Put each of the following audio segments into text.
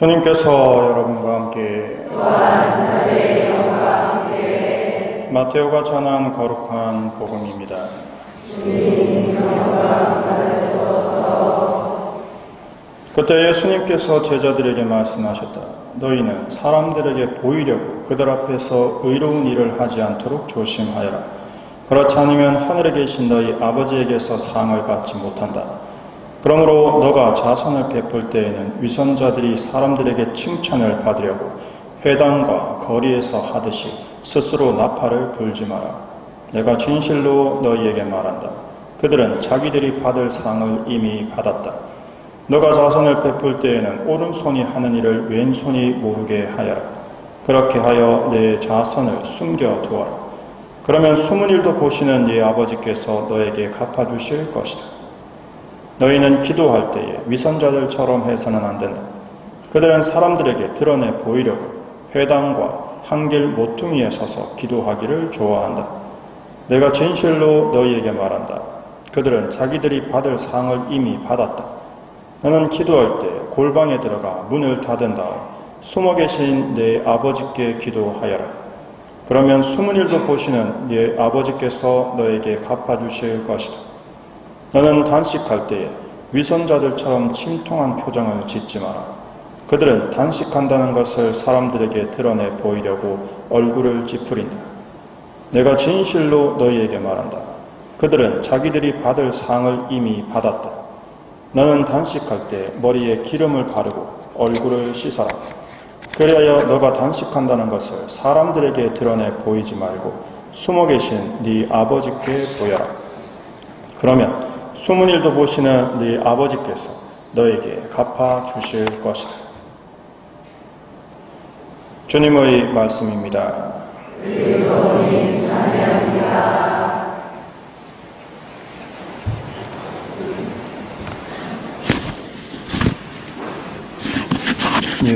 주님께서 여러분과 함께 마테오가 전한 거룩한 복음입니다. 그때 예수님께서 제자들에게 말씀하셨다. 너희는 사람들에게 보이려고 그들 앞에서 의로운 일을 하지 않도록 조심하여라. 그렇지 않으면 하늘에 계신 너희 아버지에게서 상을 받지 못한다. 그러므로 너가 자선을 베풀 때에는 위선자들이 사람들에게 칭찬을 받으려고 회당과 거리에서 하듯이 스스로 나팔을 불지 마라. 내가 진실로 너희에게 말한다. 그들은 자기들이 받을 상을 이미 받았다. 너가 자선을 베풀 때에는 오른손이 하는 일을 왼손이 모르게 하여라. 그렇게 하여 내 자선을 숨겨두어라. 그러면 숨은 일도 보시는 네 아버지께서 너에게 갚아주실 것이다. 너희는 기도할 때에 위선자들처럼 해서는 안 된다. 그들은 사람들에게 드러내 보이려고 회당과 한길 모퉁이에 서서 기도하기를 좋아한다. 내가 진실로 너희에게 말한다. 그들은 자기들이 받을 상을 이미 받았다. 너는 기도할 때 골방에 들어가 문을 닫은 다음 숨어 계신 네 아버지께 기도하여라. 그러면 숨은 일도 보시는 네 아버지께서 너에게 갚아주실 것이다. 너는 단식할 때에 위선자들처럼 침통한 표정을 짓지 마라. 그들은 단식한다는 것을 사람들에게 드러내 보이려고 얼굴을 찌푸린다. 내가 진실로 너희에게 말한다. 그들은 자기들이 받을 상을 이미 받았다. 너는 단식할 때 머리에 기름을 바르고 얼굴을 씻어라. 그리하여 너가 단식한다는 것을 사람들에게 드러내 보이지 말고 숨어 계신 네 아버지께 보여라. 그러면 숨은 일도 보시는 네 아버지께서 너에게 갚아주실 것이다. 주님의 말씀입니다. 그리스도님 찬양합니다.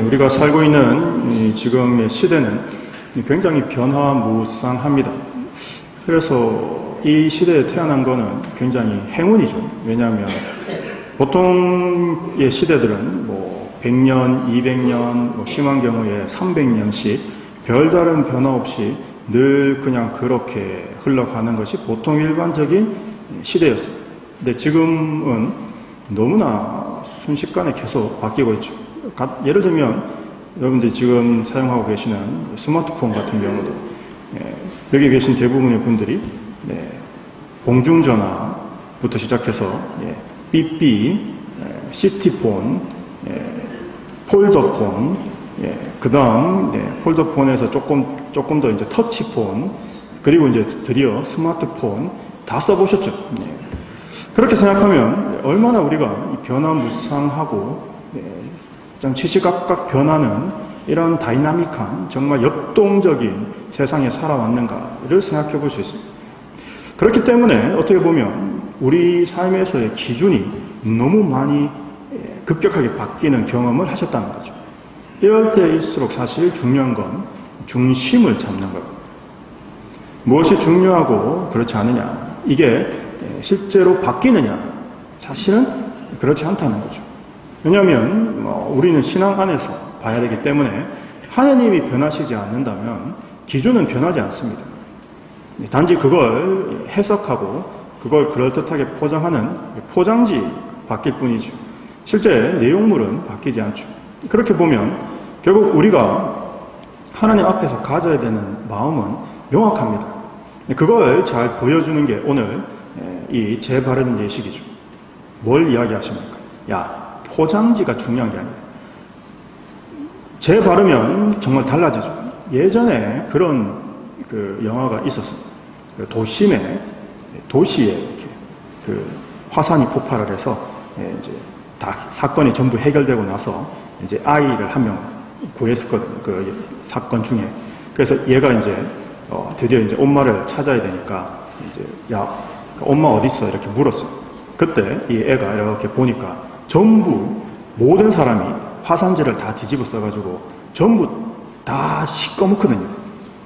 우리가 살고 있는 지금의 시대는 굉장히 변화무쌍합니다. 그래서 이 시대에 태어난 거는 굉장히 행운이죠. 왜냐하면 보통의 시대들은 100년, 200년, 심한 경우에 300년씩 별다른 변화 없이 늘 그냥 그렇게 흘러가는 것이 보통 일반적인 시대였습니다. 근데 지금은 너무나 순식간에 계속 바뀌고 있죠. 예를 들면 여러분들이 지금 사용하고 계시는 스마트폰 같은 경우도 여기 계신 대부분의 분들이 공중전화부터 시작해서 삐삐, 시티폰, 폴더폰, 그 다음 폴더폰에서 조금 더 이제 터치폰, 그리고 이제 드디어 스마트폰 다 써보셨죠? 그렇게 생각하면 얼마나 우리가 변화무쌍하고 좀 시시각각 변하는 이런 다이나믹한 정말 역동적인 세상에 살아왔는가를 생각해 볼 수 있습니다. 그렇기 때문에 어떻게 보면 우리 삶에서의 기준이 너무 많이 급격하게 바뀌는 경험을 하셨다는 거죠. 이럴 때일수록 사실 중요한 건 중심을 잡는 겁니다. 무엇이 중요하고 그렇지 않느냐, 이게 실제로 바뀌느냐, 사실은 그렇지 않다는 거죠. 왜냐하면 우리는 신앙 안에서 봐야 되기 때문에 하나님이 변하시지 않는다면 기준은 변하지 않습니다. 단지 그걸 해석하고 그걸 그럴듯하게 포장하는 포장지 바뀔 뿐이죠. 실제 내용물은 바뀌지 않죠. 그렇게 보면 결국 우리가 하나님 앞에서 가져야 되는 마음은 명확합니다. 그걸 잘 보여주는 게 오늘 이 제 바른 예식이죠. 뭘 이야기하십니까? 포장지가 중요한 게 아니에요. 제 바르면 정말 달라지죠. 예전에 그런 영화가 있었습니다. 도시에 이렇게 화산이 폭발을 해서 이제 다 사건이 전부 해결되고 나서 이제 아이를 한 명 구했었거든요. 그 사건 중에. 그래서 얘가 이제 드디어 이제 엄마를 찾아야 되니까 이제 엄마 어디 있어? 이렇게 물었어요. 그때 이 애가 이렇게 보니까 전부 모든 사람이 화산재를 다 뒤집어 써가지고 전부 다 시꺼멓거든요.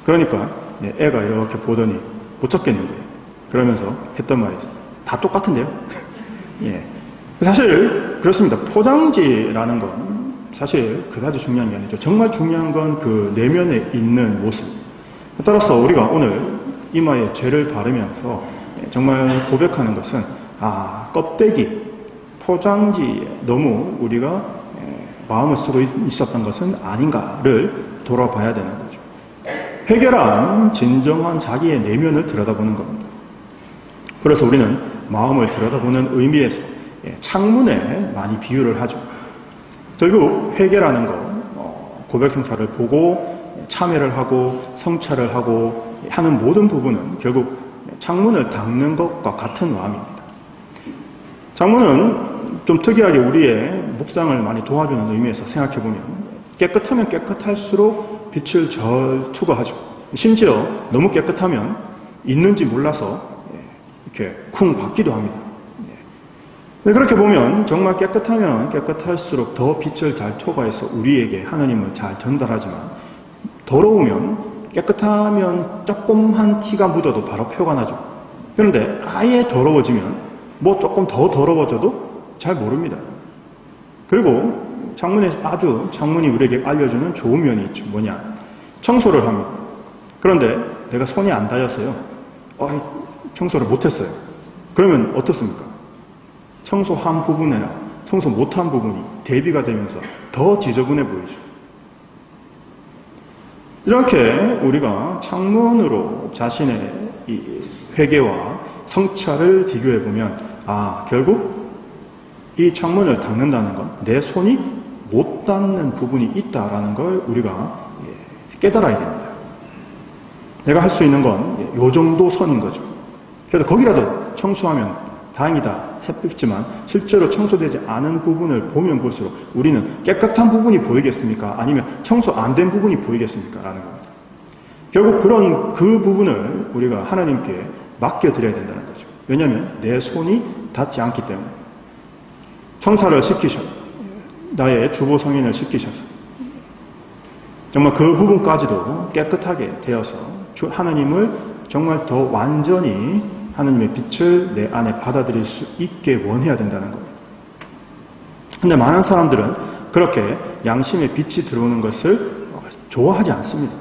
그러니까 애가 이렇게 보더니 못 찾겠는 거예요. 그러면서 했던 말이 있어요. 다 똑같은데요? 예. 사실 그렇습니다. 포장지라는 건 사실 그다지 중요한 게 아니죠. 정말 중요한 건 그 내면에 있는 모습. 따라서 우리가 오늘 이마에 죄를 바르면서 정말 고백하는 것은 껍데기, 포장지에 너무 우리가 마음을 쓰고 있었던 것은 아닌가를 돌아봐야 되는 거죠. 회개란 진정한 자기의 내면을 들여다보는 겁니다. 그래서 우리는 마음을 들여다보는 의미에서 창문에 많이 비유를 하죠. 결국 회개라는 거, 고백성사를 보고 참회를 하고 성찰을 하고 하는 모든 부분은 결국 창문을 닦는 것과 같은 마음입니다. 창문은 좀 특이하게 우리의 묵상을 많이 도와주는 의미에서 생각해보면 깨끗하면 깨끗할수록 빛을 절 투과하죠. 심지어 너무 깨끗하면 있는지 몰라서 이렇게 쿵 받기도 합니다. 그렇게 보면 정말 깨끗하면 깨끗할수록 더 빛을 잘 투과해서 우리에게 하나님을 잘 전달하지만 더러우면 깨끗하면 조금한 티가 묻어도 바로 표가 나죠. 그런데 아예 더러워지면 뭐 조금 더 더러워져도 잘 모릅니다. 그리고 창문이 우리에게 알려주는 좋은 면이 있죠. 뭐냐? 청소를 합니다. 그런데 내가 손이 안 닿아서요. 청소를 못했어요. 그러면 어떻습니까? 청소한 부분이나 청소 못한 부분이 대비가 되면서 더 지저분해 보이죠. 이렇게 우리가 창문으로 자신의 이 회개와 성찰을 비교해 보면 결국 이 창문을 닦는다는 건 내 손이 못 닿는 부분이 있다라는 걸 우리가 깨달아야 됩니다. 내가 할 수 있는 건 요 정도 선인 거죠. 그래서 거기라도 청소하면 다행이다 싶지만 실제로 청소되지 않은 부분을 보면 볼수록 우리는 깨끗한 부분이 보이겠습니까? 아니면 청소 안 된 부분이 보이겠습니까? 라는 겁니다. 결국 그 부분을 우리가 하나님께 맡겨드려야 된다는 거죠. 왜냐하면 내 손이 닿지 않기 때문에. 청사를 시키셔. 나의 주보 성인을 시키셔서 정말 그 부분까지도 깨끗하게 되어서 하나님을 정말 더 완전히 하나님의 빛을 내 안에 받아들일 수 있게 원해야 된다는 거예요. 근데 많은 사람들은 그렇게 양심의 빛이 들어오는 것을 좋아하지 않습니다.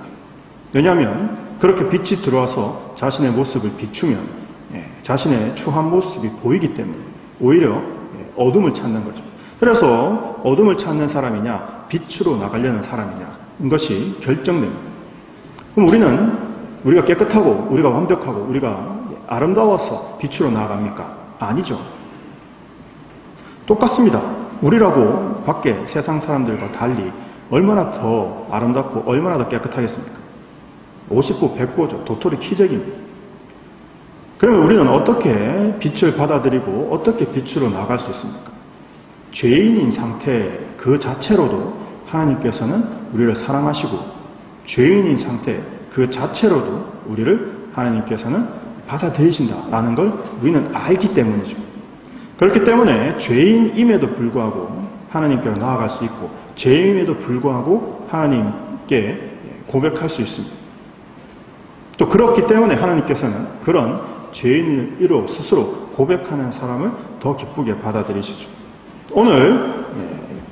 왜냐하면 그렇게 빛이 들어와서 자신의 모습을 비추면 자신의 추한 모습이 보이기 때문에 오히려 어둠을 찾는 거죠. 그래서 어둠을 찾는 사람이냐 빛으로 나가려는 사람이냐 이것이 결정됩니다. 그럼 우리가 깨끗하고 우리가 완벽하고 우리가 아름다워서 빛으로 나아갑니까? 아니죠. 똑같습니다. 우리라고 밖에 세상 사람들과 달리 얼마나 더 아름답고 얼마나 더 깨끗하겠습니까? 50보 100보죠. 도토리 키재기입니다. 그러면 우리는 어떻게 빛을 받아들이고 어떻게 빛으로 나갈 수 있습니까? 죄인인 상태 그 자체로도 하나님께서는 우리를 사랑하시고 죄인인 상태 그 자체로도 우리를 하나님께서는 받아들이신다라는 걸 우리는 알기 때문이죠. 그렇기 때문에 죄인임에도 불구하고 하나님께로 나아갈 수 있고 죄인임에도 불구하고 하나님께 고백할 수 있습니다. 또 그렇기 때문에 하나님께서는 그런 죄인으로 스스로 고백하는 사람을 더 기쁘게 받아들이시죠. 오늘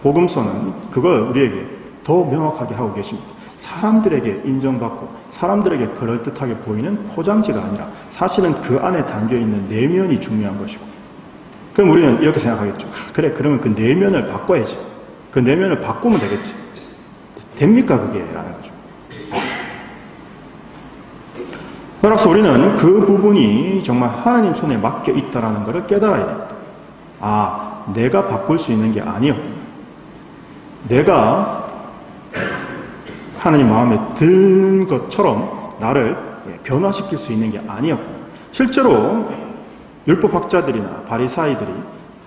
복음서는 그걸 우리에게 더 명확하게 하고 계십니다. 사람들에게 인정받고 사람들에게 그럴듯하게 보이는 포장지가 아니라 사실은 그 안에 담겨있는 내면이 중요한 것이고 그럼 우리는 이렇게 생각하겠죠. 그래 그러면 그 내면을 바꿔야지. 그 내면을 바꾸면 되겠지. 됩니까 그게? 라는 거죠. 따라서 우리는 그 부분이 정말 하나님 손에 맡겨 있다는 것을 깨달아야 됩니다. 내가 바꿀 수 있는 게 아니요. 내가 하나님 마음에 든 것처럼 나를 변화시킬 수 있는 게 아니었고 실제로 율법학자들이나 바리사이들이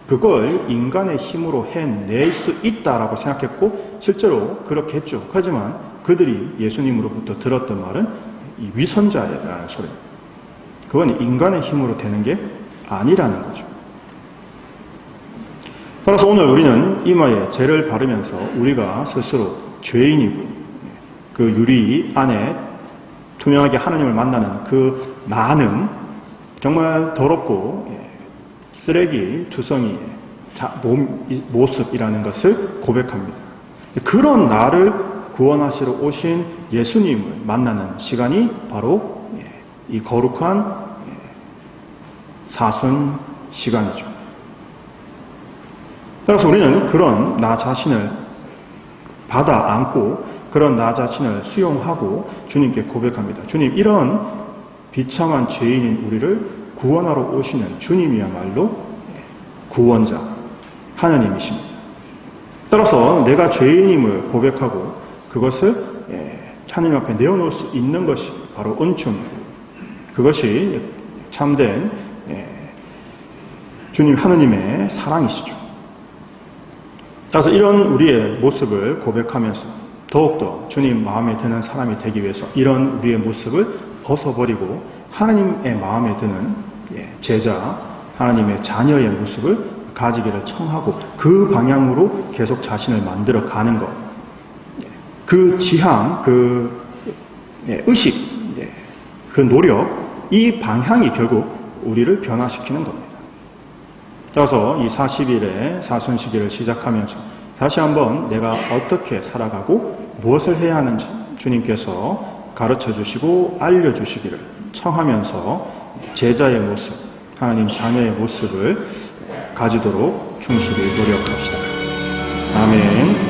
그걸 인간의 힘으로 해낼 수 있다라고 생각했고 실제로 그렇게 했죠. 하지만 그들이 예수님으로부터 들었던 말은 이 위선자라는 소리. 그건 인간의 힘으로 되는 게 아니라는 거죠. 따라서 오늘 우리는 이마에 죄를 바르면서 우리가 스스로 죄인이고 그 유리 안에 투명하게 하나님을 만나는 그 많은 정말 더럽고 쓰레기 투성이의 모습이라는 것을 고백합니다. 그런 나를 구원하시러 오신 예수님을 만나는 시간이 바로 이 거룩한 사순 시간이죠. 따라서 우리는 그런 나 자신을 받아 안고 그런 나 자신을 수용하고 주님께 고백합니다. 주님, 이런 비참한 죄인인 우리를 구원하러 오시는 주님이야말로 구원자, 하나님이십니다. 따라서 내가 죄인임을 고백하고 그것을 하나님 앞에 내어놓을 수 있는 것이 바로 은총이고, 그것이 참된 주님 하나님의 사랑이시죠. 따라서 이런 우리의 모습을 고백하면서 더욱더 주님 마음에 드는 사람이 되기 위해서 이런 우리의 모습을 벗어버리고 하나님의 마음에 드는 제자, 하나님의 자녀의 모습을 가지기를 청하고 그 방향으로 계속 자신을 만들어 가는 것. 그 지향, 그 의식, 그 노력, 이 방향이 결국 우리를 변화시키는 겁니다. 따라서 이 40일의 사순 시기를 시작하면서 다시 한번 내가 어떻게 살아가고 무엇을 해야 하는지 주님께서 가르쳐 주시고 알려주시기를 청하면서 제자의 모습, 하나님 자녀의 모습을 가지도록 충실히 노력합시다. 아멘.